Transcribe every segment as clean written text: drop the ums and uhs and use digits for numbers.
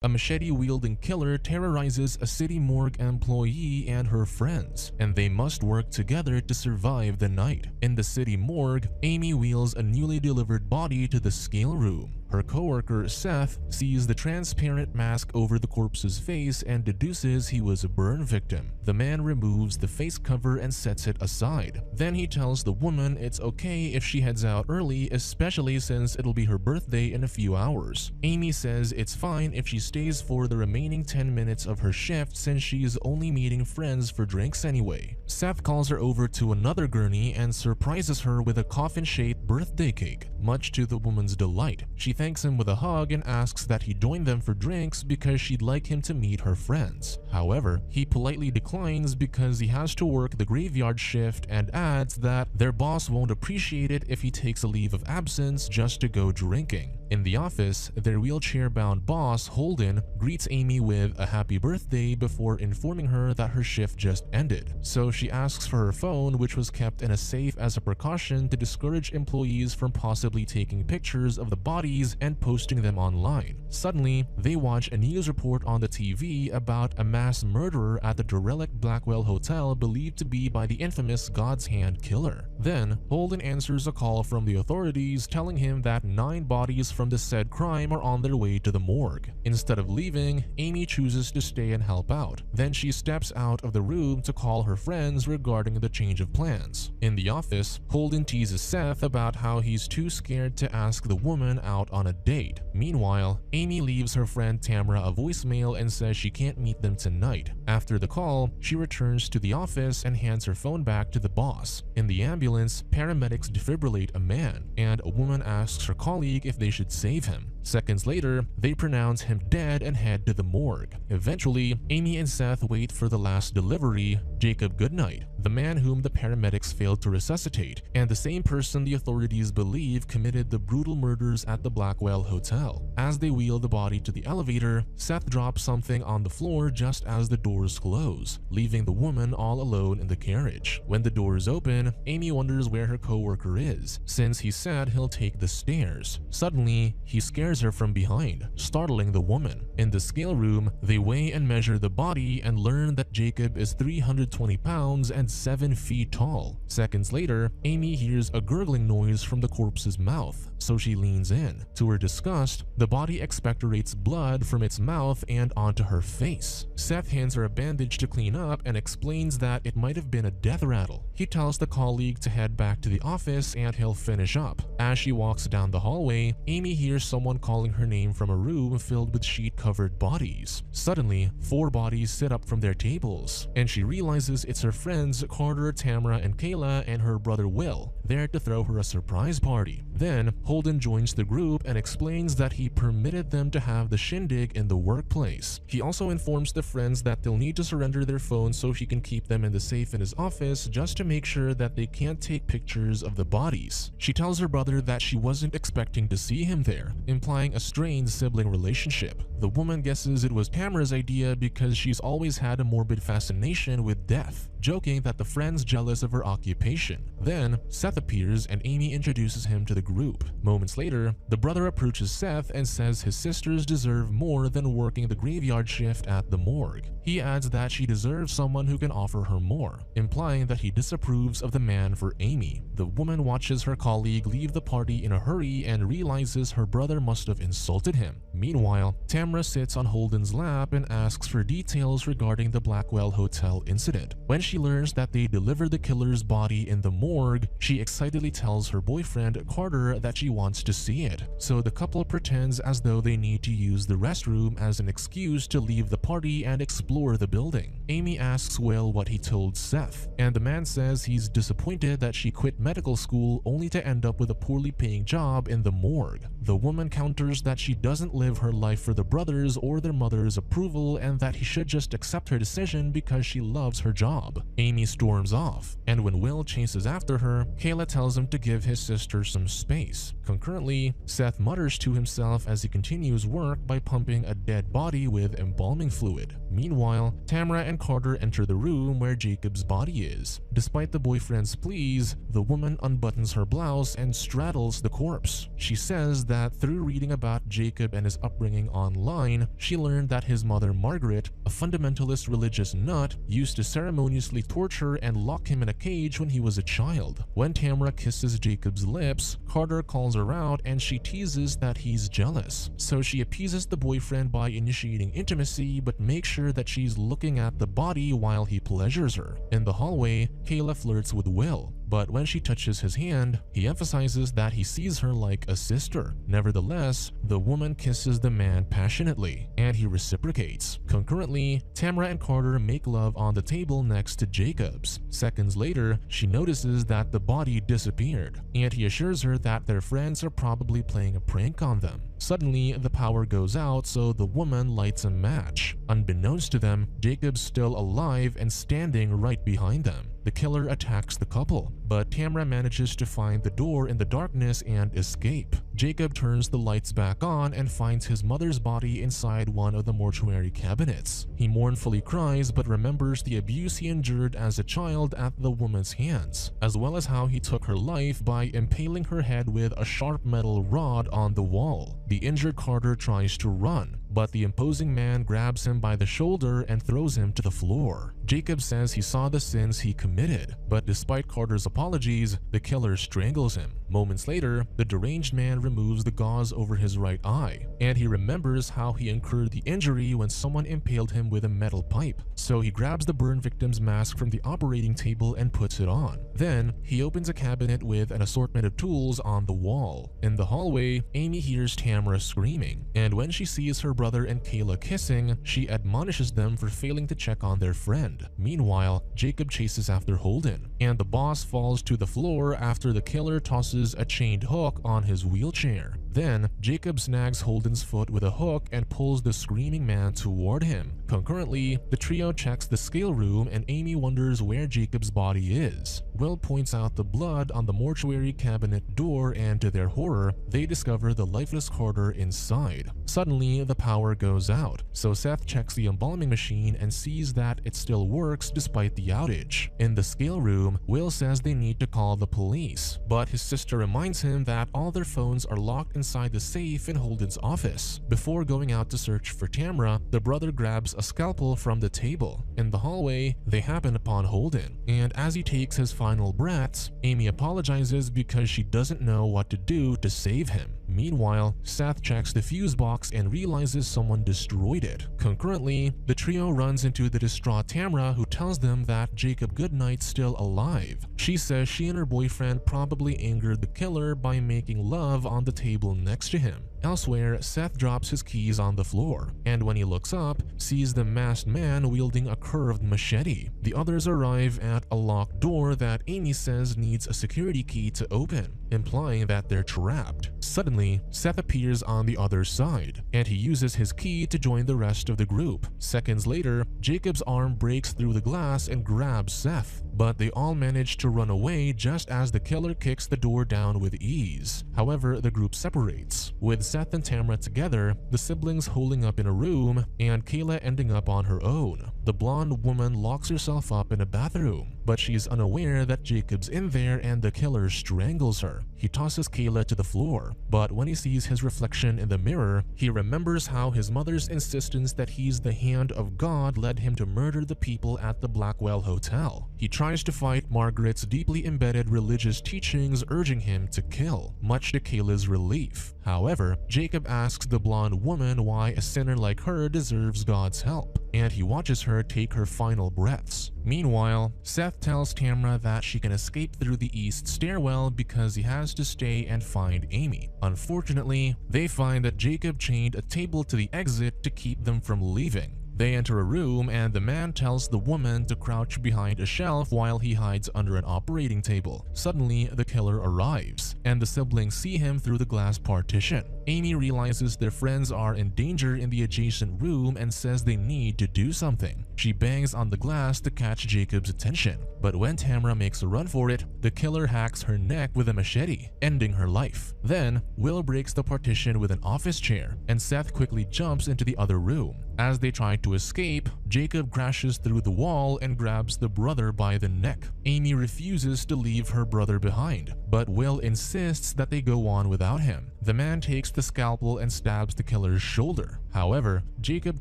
a machete-wielding killer terrorizes a city morgue employee and her friends, and they must work together to survive the night. In the city morgue, Amy wheels a newly delivered body to the scale room. Her coworker, Seth, sees the transparent mask over the corpse's face and deduces he was a burn victim. The man removes the face cover and sets it aside. Then he tells the woman it's okay if she heads out early, especially since it'll be her birthday in a few hours. Amy says it's fine if she stays for the remaining 10 minutes of her shift since she's only meeting friends for drinks anyway. Seth calls her over to another gurney and surprises her with a coffin-shaped birthday cake, much to the woman's delight. She thanks him with a hug and asks that he join them for drinks because she'd like him to meet her friends. However, he politely declines because he has to work the graveyard shift and adds that their boss won't appreciate it if he takes a leave of absence just to go drinking. In the office, their wheelchair-bound boss, Holden, greets Amy with a happy birthday before informing her that her shift just ended. So she asks for her phone, which was kept in a safe as a precaution to discourage employees from possibly taking pictures of the bodies and posting them online. Suddenly, they watch a news report on the TV about a mass murderer at the derelict Blackwell Hotel believed to be by the infamous God's Hand killer. Then, Holden answers a call from the authorities telling him that 9 bodies from the said crime are on their way to the morgue. Instead of leaving, Amy chooses to stay and help out. Then she steps out of the room to call her friends regarding the change of plans. In the office, Holden teases Seth about how he's too scared to ask the woman out on a date. Meanwhile, Amy leaves her friend Tamara a voicemail and says she can't meet them tonight. After the call, she returns to the office and hands her phone back to the boss. In the ambulance, paramedics defibrillate a man, and a woman asks her colleague if they should save him. Seconds later, they pronounce him dead and head to the morgue. Eventually, Amy and Seth wait for the last delivery, Jacob Goodnight, the man whom the paramedics failed to resuscitate, and the same person the authorities believe committed the brutal murders at the Blackwell Hotel. As they wheel the body to the elevator, Seth drops something on the floor just as the doors close, leaving the woman all alone in the carriage. When the doors open, Amy wonders where her coworker is, since he said he'll take the stairs. Suddenly, he scares her from behind, startling the woman. In the scale room, they weigh and measure the body and learn that Jacob is 320 pounds and 7 feet tall. Seconds later, Amy hears a gurgling noise from the corpse's mouth, so she leans in. To her disgust, the body expectorates blood from its mouth and onto her face. Seth hands her a bandage to clean up and explains that it might have been a death rattle. He tells the colleague to head back to the office and he'll finish up. As she walks down the hallway, Amy hears someone calling her name from a room filled with sheet-covered bodies. Suddenly, 4 bodies sit up from their tables, and she realizes it's her friends Carter, Tamara, and Kayla and her brother Will, there to throw her a surprise party. Then, Holden joins the group and explains that he permitted them to have the shindig in the workplace. He also informs the friends that they'll need to surrender their phones so he can keep them in the safe in his office just to make sure that they can't take pictures of the bodies. She tells her brother that she wasn't expecting to see him there, implying a strained sibling relationship. The woman guesses it was Tamara's idea because she's always had a morbid fascination with death, joking that the friend's jealous of her occupation. Then, Seth appears and Amy introduces him to the group. Moments later, the brother approaches Seth and says his sisters deserve more than working the graveyard shift at the morgue. He adds that she deserves someone who can offer her more, implying that he disapproves of the man for Amy. The woman watches her colleague leave the party in a hurry and realizes her brother must have insulted him. Meanwhile, Tamara sits on Holden's lap and asks for details regarding the Blackwell Hotel incident. When she learns that they delivered the killer's body in the morgue, she excitedly tells her boyfriend Carter that she wants to see it. So the couple pretends as though they need to use the restroom as an excuse to leave the party and explore the building. Amy asks Will what he told Seth, and the man says he's disappointed that she quit medical school only to end up with a poorly paying job in the morgue. The woman counters that she doesn't live her life for the brothers or their mother's approval and that he should just accept her decision because she loves her job. Amy storms off, and when Will chases after her, Kayla tells him to give his sister some space. Concurrently, Seth mutters to himself as he continues work by pumping a dead body with embalming fluid. Meanwhile, Tamra and Carter enter the room where Jacob's body is. Despite the boyfriend's pleas, the woman unbuttons her blouse and straddles the corpse. She says that through reading about Jacob and his upbringing online, she learned that his mother Margaret, a fundamentalist religious nut, used to ceremoniously torture and lock him in a cage when he was a child. When Tamra kisses Jacob's lips, Carter calls her out and she teases that he's jealous. So she appeases the boyfriend by initiating intimacy but makes sure that she's looking at the body while he pleasures her. In the hallway, Kayla flirts with Will, but when she touches his hand, he emphasizes that he sees her like a sister. Nevertheless, the woman kisses the man passionately, and he reciprocates. Concurrently, Tamra and Carter make love on the table next to Jacob's. Seconds later, she notices that the body disappeared, and he assures her that their friends are probably playing a prank on them. Suddenly, the power goes out, so the woman lights a match. Unbeknownst to them, Jacob's still alive and standing right behind them. The killer attacks the couple, but Tamra manages to find the door in the darkness and escape. Jacob turns the lights back on and finds his mother's body inside one of the mortuary cabinets. He mournfully cries but remembers the abuse he endured as a child at the woman's hands, as well as how he took her life by impaling her head with a sharp metal rod on the wall. The injured Carter tries to run, but the imposing man grabs him by the shoulder and throws him to the floor. Jacob says he saw the sins he committed, but despite Carter's apologies, the killer strangles him. Moments later, the deranged man removes the gauze over his right eye, and he remembers how he incurred the injury when someone impaled him with a metal pipe. So he grabs the burn victim's mask from the operating table and puts it on. Then, he opens a cabinet with an assortment of tools on the wall. In the hallway, Amy hears Tamra screaming, and when she sees her brother and Kayla kissing, she admonishes them for failing to check on their friend. Meanwhile, Jacob chases after Holden, and the boss falls to the floor after the killer tosses a chained hook on his wheelchair. Then, Jacob snags Holden's foot with a hook and pulls the screaming man toward him. Concurrently, the trio checks the scale room and Amy wonders where Jacob's body is. Will points out the blood on the mortuary cabinet door, and to their horror, they discover the lifeless Carter inside. Suddenly, the power goes out, so Seth checks the embalming machine and sees that it still works despite the outage. In the scale room, Will says they need to call the police, but his sister reminds him that all their phones are locked inside the safe in Holden's office. Before going out to search for Tamra, the brother grabs a scalpel from the table. In the hallway, they happen upon Holden, and as he takes his final breaths, Amy apologizes because she doesn't know what to do to save him. Meanwhile, Seth checks the fuse box and realizes someone destroyed it. Concurrently, the trio runs into the distraught Tamra, who tells them that Jacob Goodnight's still alive. She says she and her boyfriend probably angered the killer by making love on the table next to him. Elsewhere, Seth drops his keys on the floor, and when he looks up, sees the masked man wielding a curved machete. The others arrive at a locked door that Amy says needs a security key to open, implying that they're trapped. Suddenly, Seth appears on the other side, and he uses his key to join the rest of the group. Seconds later, Jacob's arm breaks through the glass and grabs Seth, but they all manage to run away just as the killer kicks the door down with ease. However, the group separates, with Seth and Tamra together, the siblings holding up in a room, and Kayla ending up on her own. The blonde woman locks herself up in a bathroom, but she's unaware that Jacob's in there and the killer strangles her. He tosses Kayla to the floor, but when he sees his reflection in the mirror, he remembers how his mother's insistence that he's the hand of God led him to murder the people at the Blackwell Hotel. He tries to fight Margaret's deeply embedded religious teachings urging him to kill, much to Kayla's relief. However, Jacob asks the blonde woman why a sinner like her deserves God's help, and he watches her take her final breaths. Meanwhile, Seth tells Tamra that she can escape through the east stairwell because he has to stay and find Amy. Unfortunately, they find that Jacob chained a table to the exit to keep them from leaving. They enter a room and the man tells the woman to crouch behind a shelf while he hides under an operating table. Suddenly, the killer arrives, and the siblings see him through the glass partition. Amy realizes their friends are in danger in the adjacent room and says they need to do something. She bangs on the glass to catch Jacob's attention, but when Tamra makes a run for it, the killer hacks her neck with a machete, ending her life. Then, Will breaks the partition with an office chair, and Seth quickly jumps into the other room. As they try to escape, Jacob crashes through the wall and grabs the brother by the neck. Amy refuses to leave her brother behind, but Will insists that they go on without him. The man takes the scalpel and stabs the killer's shoulder. However, Jacob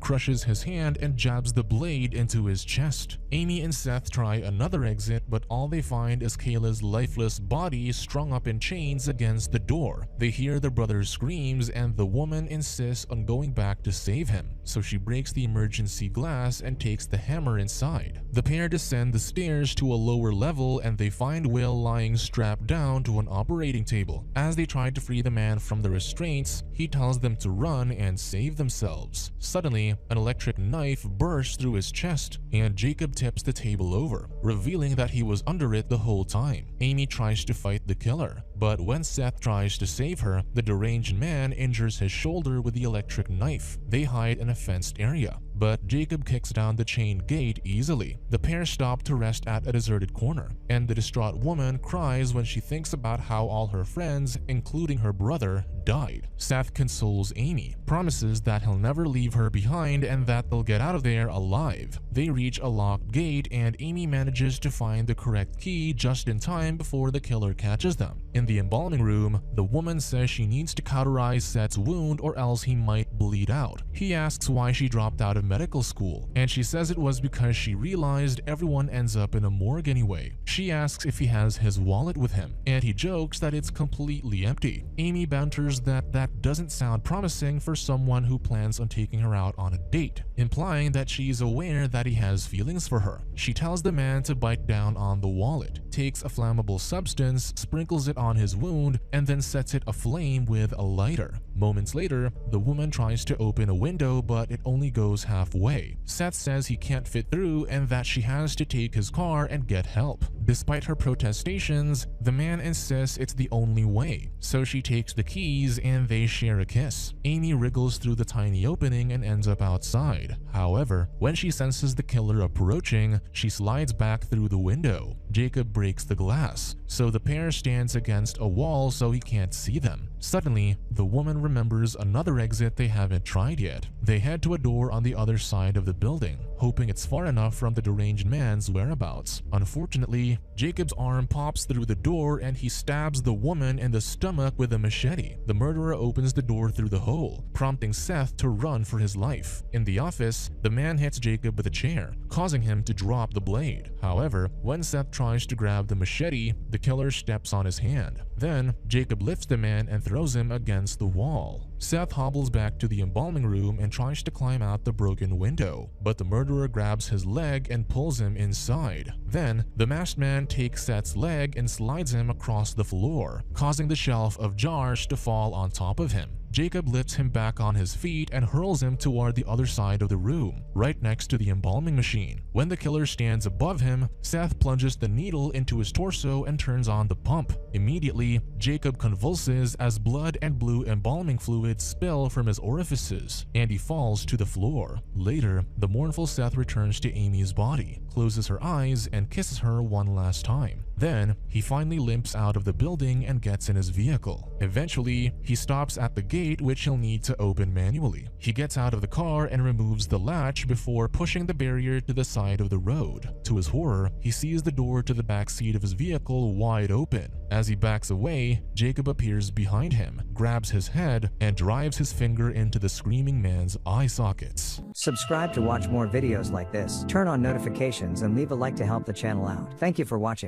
crushes his hand and jabs the blade into his chest. Amy and Seth try another exit, but all they find is Kayla's lifeless body strung up in chains against the door. They hear the brother's screams and the woman insists on going back to save him, so she breaks the emergency glass and takes the hammer inside. The pair descend the stairs to a lower level and they find Will lying strapped down to an operating table. As they try to free the man from the restraints, he tells them to run and save themselves. Suddenly, an electric knife bursts through his chest and Jacob tips the table over, revealing that he was under it the whole time. Amy tries to fight the killer, but when Seth tries to save her, the deranged man injures his shoulder with the electric knife. They hide in a fenced area, but Jacob kicks down the chain gate easily. The pair stop to rest at a deserted corner, and the distraught woman cries when she thinks about how all her friends, including her brother, died. Seth consoles Amy, promises that he'll never leave her behind and that they'll get out of there alive. They reach a locked gate and Amy manages to find the correct key just in time before the killer catches them. In the embalming room, the woman says she needs to cauterize Seth's wound or else he might bleed out. He asks why she dropped out of medical school, and she says it was because she realized everyone ends up in a morgue anyway. She asks if he has his wallet with him, and he jokes that it's completely empty. Amy banters that doesn't sound promising for someone who plans on taking her out on a date, implying that she's aware that he has feelings for her. She tells the man to bite down on the wallet, takes a flammable substance, sprinkles it on his wound, and then sets it aflame with a lighter. Moments later, the woman tries to open a window, but it only goes halfway. Seth says he can't fit through and that she has to take his car and get help. Despite her protestations, the man insists it's the only way, so she takes the keys and they share a kiss. Amy wriggles through the tiny opening and ends up outside. However, when she senses the killer approaching, she slides back through the window. Jacob breaks the glass, so the pair stands against a wall so he can't see them. Suddenly, the woman remembers another exit they haven't tried yet. They head to a door on the other side of the building, hoping it's far enough from the deranged man's whereabouts. Unfortunately, Jacob's arm pops through the door and he stabs the woman in the stomach with a machete. The murderer opens the door through the hole, prompting Seth to run for his life. In the office, the man hits Jacob with a chair, causing him to drop the blade. However, when Seth tries to grab the machete, the killer steps on his hand. Then, Jacob lifts the man and throws him against the wall. Seth hobbles back to the embalming room and tries to climb out the broken window, but the murderer grabs his leg and pulls him inside. Then, the masked man takes Seth's leg and slides him across the floor, causing the shelf of jars to fall on top of him. Jacob lifts him back on his feet and hurls him toward the other side of the room, right next to the embalming machine. When the killer stands above him, Seth plunges the needle into his torso and turns on the pump. Immediately, Jacob convulses as blood and blue embalming fluid spill from his orifices, and he falls to the floor. Later, the mournful Seth returns to Amy's body, closes her eyes, and kisses her one last time. Then, he finally limps out of the building and gets in his vehicle. Eventually, he stops at the gate, which he'll need to open manually. He gets out of the car and removes the latch before pushing the barrier to the side of the road. To his horror, he sees the door to the back seat of his vehicle wide open. As he backs away, Jacob appears behind him, grabs his head, and drives his finger into the screaming man's eye sockets. Subscribe to watch more videos like this, turn on notifications, and leave a like to help the channel out. Thank you for watching.